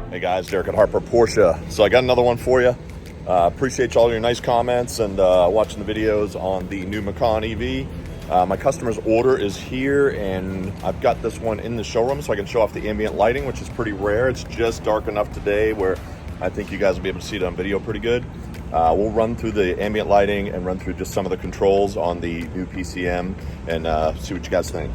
Hey guys, Derek at Harper Porsche. So I got another one for you. Appreciate all your nice comments and watching the videos on the new Macan EV. My customer's order is here, and I've got this one in the showroom so I can show off the ambient lighting, which is pretty rare. It's just dark enough today where I think you guys will be able to see it on video pretty good. We'll run through the ambient lighting and run through just some of the controls on the new PCM and see what you guys think.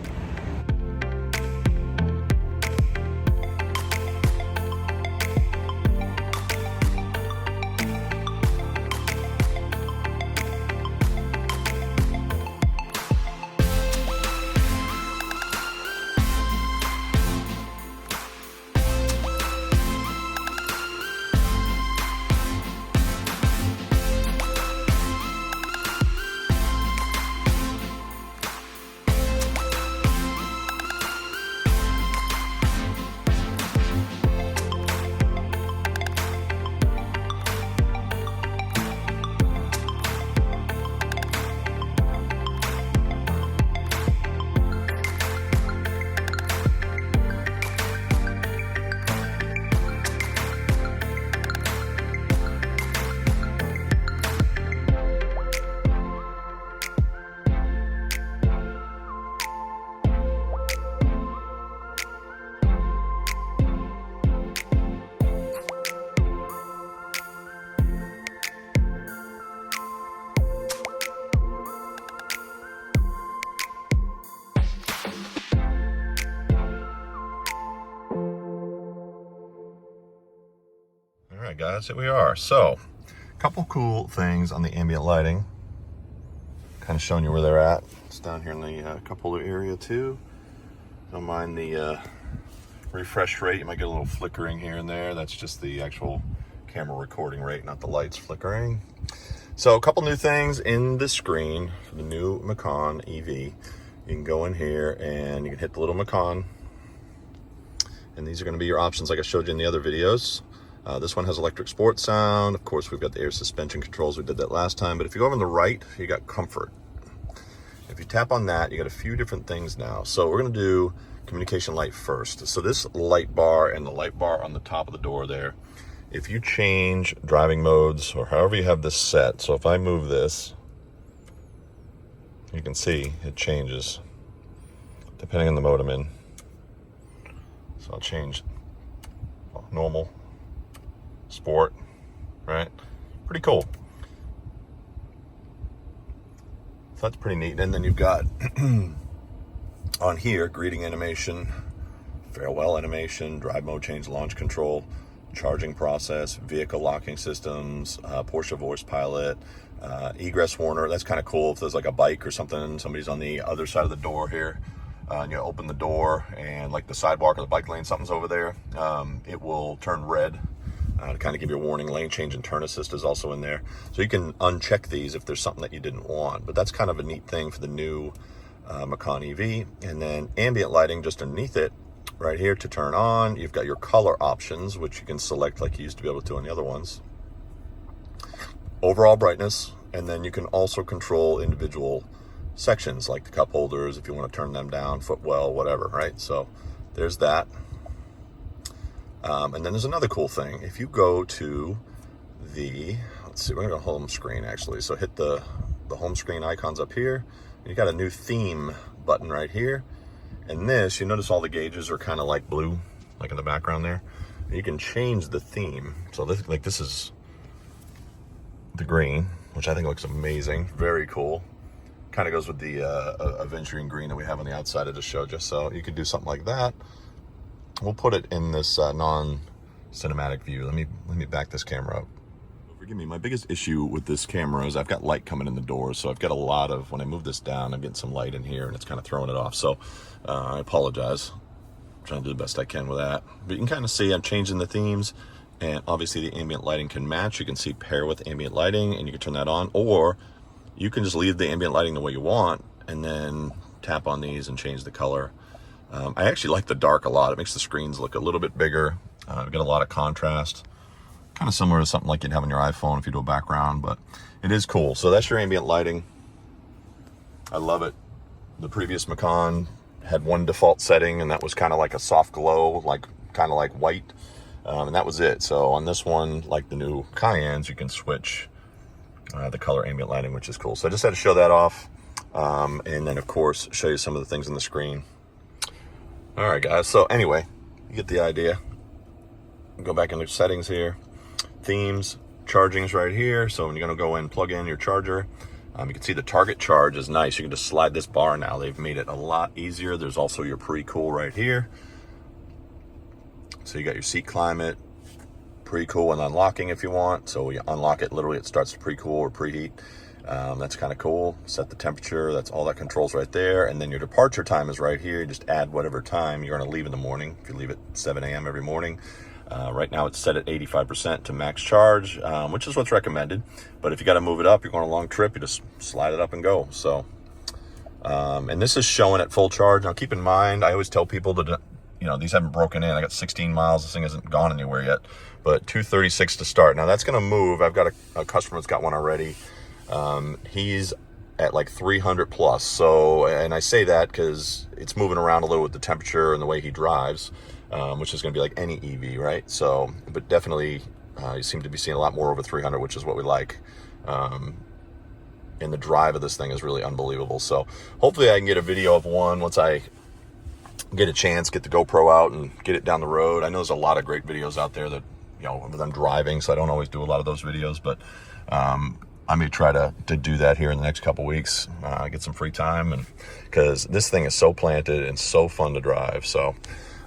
All right, guys, here we are. So, a couple cool things on the ambient lighting. Kind of showing you where they're at. It's down here in the cup holder area too. Don't mind the refresh rate. You might get a little flickering here and there. That's just the actual camera recording rate, not the lights flickering. So, a couple new things in the screen for the new Macan EV. You can go in here and you can hit the little Macan. And these are going to be your options like I showed you in the other videos. This one has electric sport sound. Of course, we've got the air suspension controls. We did that last time. But if you go over on the right, you got comfort. If you tap on that, you got a few different things now. So we're going to do communication light first. So this light bar and the light bar on the top of the door there, if you change driving modes or however you have this set. So if I move this, you can see it changes depending on the mode I'm in. So I'll change normal, sport, right? Pretty cool. So that's pretty neat. And then you've got on here greeting animation, farewell animation, drive mode change, launch control, charging process, vehicle locking systems, Porsche voice pilot, egress warner. That's kind of cool if there's like a bike or something, somebody's on the other side of the door here, and you open the door and like the sidewalk or the bike lane, something's over there, it will turn red. To kind of give you a warning. Lane change and turn assist is also in there. So you can uncheck these if there's something that you didn't want. But that's kind of a neat thing for the new Macan EV. And then ambient lighting just underneath it, right here to turn on. You've got your color options, which you can select like you used to be able to do on the other ones. Overall brightness. And then you can also control individual sections like the cup holders if you want to turn them down, footwell, whatever, right? So there's that. And then there's another cool thing. If you go to the, let's see, we're going to go home screen actually. So hit the home screen icons up here. You got a new theme button right here. And this, you notice all the gauges are kind of like blue, like in the background there. You can change the theme. So this, like this is the green, which I think looks amazing. Very cool. Kind of goes with the aventurine green that we have on the outside I just showed you. So you could do something like that. We'll put it in this non-cinematic view. Let me back this camera up. Forgive me, my biggest issue with this camera is I've got light coming in the door, so I've got a lot of, when I move this down, I'm getting some light in here and it's kind of throwing it off. So I apologize. I'm trying to do the best I can with that. But you can kind of see I'm changing the themes, and obviously the ambient lighting can match. You can see pair with ambient lighting and you can turn that on, or you can just leave the ambient lighting the way you want and then tap on these and change the color. I actually like the dark a lot. It makes the screens look a little bit bigger. Get a lot of contrast. Kind of similar to something like you'd have on your iPhone if you do a background, but it is cool. So that's your ambient lighting. I love it. The previous Macan had one default setting, and that was kind of like a soft glow, like kind of like white. And that was it. So on this one, like the new Cayennes, you can switch the color ambient lighting, which is cool. So I just had to show that off. And then of course, show you some of the things on the screen. All right, guys. So anyway, you get the idea. Go back into settings here. Themes, charging's right here. So when you're gonna go in, plug in your charger. You can see the target charge is nice. You can just slide this bar now. They've made it a lot easier. There's also your pre-cool right here. So you got your seat climate, pre-cool and unlocking if you want. So you unlock it, literally it starts to pre-cool or preheat. That's kind of cool. Set the temperature, that's all that controls right there. And then your departure time is right here. You just add whatever time you're gonna leave in the morning. If you leave at 7 a.m. every morning. Right now it's set at 85% to max charge, which is what's recommended. But if you got to move it up, you're going on a long trip, you just slide it up and go. So, and this is showing at full charge. Now keep in mind, I always tell people that, you know, these haven't broken in. I got 16 miles. This thing hasn't gone anywhere yet, but 236 to start. Now that's going to move. I've got a customer that's got one already. He's at like 300 plus. So, and I say that because it's moving around a little with the temperature and the way he drives. Which is going to be like any EV, right? So, but definitely you seem to be seeing a lot more over 300, which is what we like. And the drive of this thing is really unbelievable. So hopefully I can get a video of one once I get a chance, get the GoPro out and get it down the road. I know there's a lot of great videos out there that, you know, of them driving, so I don't always do a lot of those videos, but I may try to do that here in the next couple weeks, get some free time, and because this thing is so planted and so fun to drive. So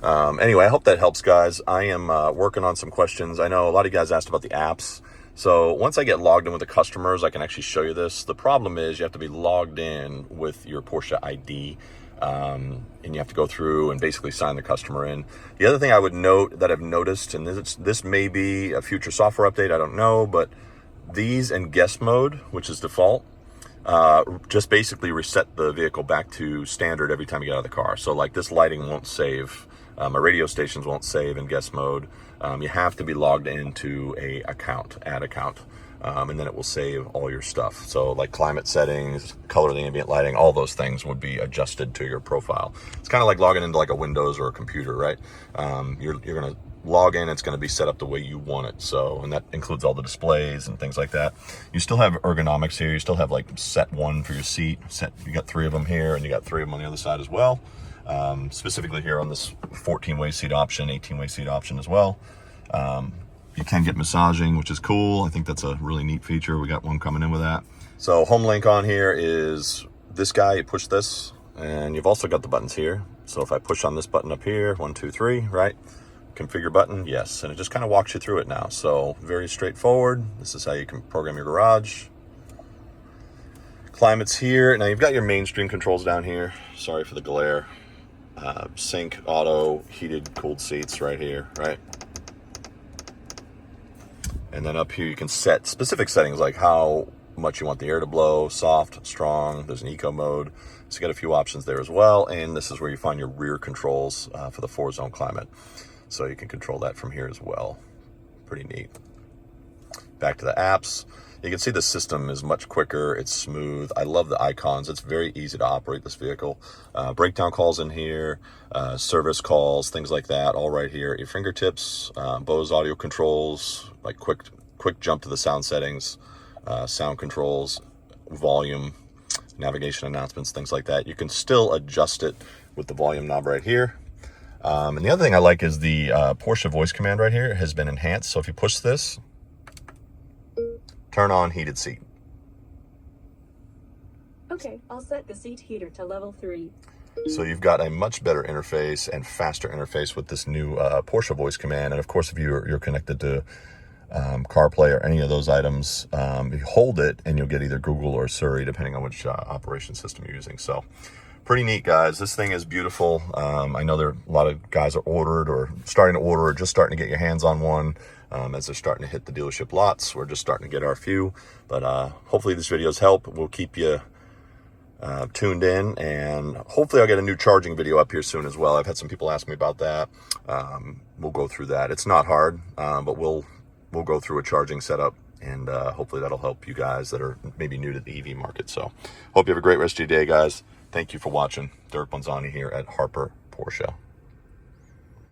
anyway, I hope that helps, guys. I am working on some questions. I know a lot of you guys asked about the apps. So once I get logged in with the customers, I can actually show you this. The problem is you have to be logged in with your Porsche ID, and you have to go through and basically sign the customer in. The other thing I would note that I've noticed, and this may be a future software update, I don't know, but these in guest mode, which is default, just basically reset the vehicle back to standard every time you get out of the car. So like this lighting won't save. My radio stations won't save in guest mode. You have to be logged into a account, ad account, and then it will save all your stuff. So like climate settings, color of the ambient lighting, all those things would be adjusted to your profile. It's kind of like logging into like a Windows or a computer, right? You're gonna log in, it's gonna be set up the way you want it. So, and that includes all the displays and things like that. You still have ergonomics here. You still have like set one for your seat. You got 3 of them here, and you got 3 of them on the other side as well. Specifically here on this 14-way seat option, 18-way seat option as well. You can get massaging, which is cool. I think that's a really neat feature. We got one coming in with that. So home link on here is this guy. You push this, and you've also got the buttons here. So if I push on this button up here, 1, 2, 3, right? Configure button, yes. And it just kind of walks you through it now. So very straightforward. This is how you can program your garage. Climate's here. Now you've got your mainstream controls down here. Sorry for the glare. Sync, auto, heated, cooled seats right here, right? And then up here you can set specific settings like how much you want the air to blow, soft, strong. There's an eco mode. So you got a few options there as well. And this is where you find your rear controls for the 4-zone climate. So you can control that from here as well. Pretty neat. Back to the apps. You can see the system is much quicker. It's smooth. I love the icons. It's very easy to operate this vehicle. Breakdown calls in here, service calls, things like that, all right here at your fingertips. Bose audio controls, like quick jump to the sound settings, sound controls, volume, navigation announcements, things like that. You can still adjust it with the volume knob right here. And the other thing I like is the Porsche voice command right here has been enhanced. So if you push this, turn on heated seat. Okay, I'll set the seat heater to level 3. So you've got a much better interface and faster interface with this new Porsche voice command. And of course, if you're connected to CarPlay or any of those items, you hold it and you'll get either Google or Siri, depending on which operation system you're using. So pretty neat, guys. This thing is beautiful. I know there are a lot of guys are ordered or starting to order or just starting to get your hands on one. As they're starting to hit the dealership lots, we're just starting to get our few, but hopefully these videos help. We'll keep you tuned in, and hopefully I'll get a new charging video up here soon as well. I've had some people ask me about that. We'll go through that. It's not hard, but we'll go through a charging setup, and hopefully that'll help you guys that are maybe new to the EV market. So hope you have a great rest of your day, guys. Thank you for watching. Dirk Bonzani here at Harper Porsche.